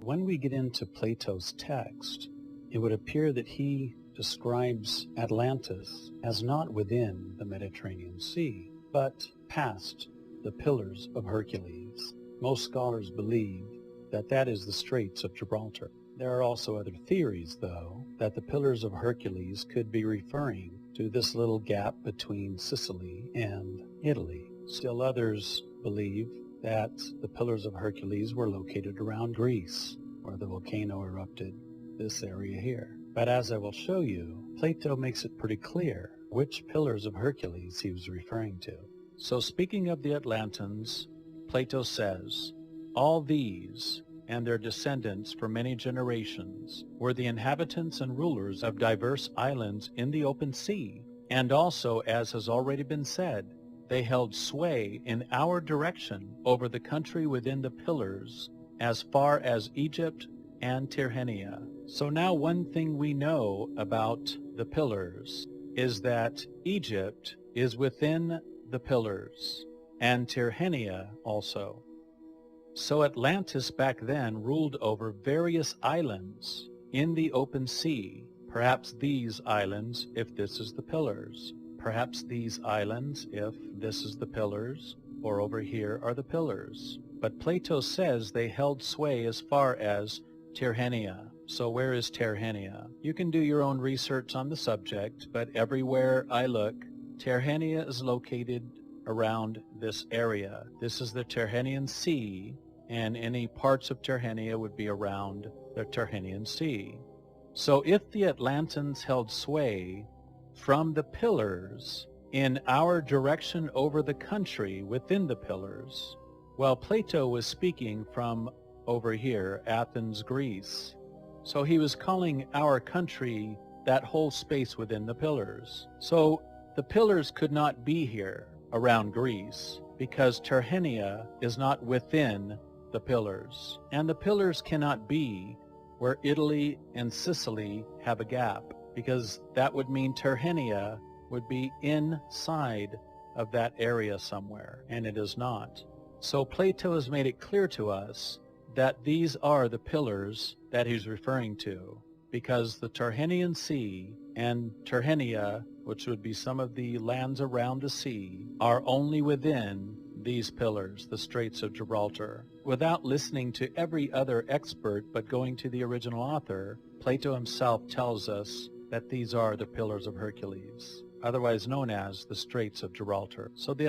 When we get into Plato's text, it would appear that he describes Atlantis as not within the Mediterranean Sea, but past the Pillars of Hercules. Most scholars believe that that is the Straits of Gibraltar. There are also other theories, though, that the Pillars of Hercules could be referring to this little gap between Sicily and Italy. Still others believe that the Pillars of Hercules were located around Greece, where the volcano erupted, this area here. But as I will show you, Plato makes it pretty clear which Pillars of Hercules he was referring to. So speaking of the Atlanteans, Plato says, "All these and their descendants for many generations were the inhabitants and rulers of diverse islands in the open sea, and also, as has already been said, they held sway in our direction over the country within the Pillars as far as Egypt and Tyrrhenia." So now one thing we know about the Pillars is that Egypt is within the Pillars, and Tyrrhenia also. So Atlantis back then ruled over various islands in the open sea. Perhaps these islands, if this is the Pillars. Perhaps these islands, if this is the Pillars, or over here are the Pillars. But Plato says they held sway as far as Tyrrhenia. So where is Tyrrhenia? You can do your own research on the subject, but everywhere I look, Tyrrhenia is located around this area. This is the Tyrrhenian Sea, and any parts of Tyrrhenia would be around the Tyrrhenian Sea. So if the Atlanteans held sway from the Pillars in our direction over the country within the Pillars, well, Plato was speaking from over here, Athens, Greece. So he was calling our country that whole space within the Pillars. So the Pillars could not be here around Greece because Tyrrhenia is not within the Pillars. And the Pillars cannot be where Italy and Sicily have a gap, because that would mean Tyrrhenia would be inside of that area somewhere, and it is not. So Plato has made it clear to us that these are the Pillars that he's referring to, because the Tyrrhenian Sea and Tyrrhenia, which would be some of the lands around the sea, are only within these Pillars, the Straits of Gibraltar. Without listening to every other expert but going to the original author, Plato himself tells us that these are the Pillars of Hercules, otherwise known as the Straits of Gibraltar. So the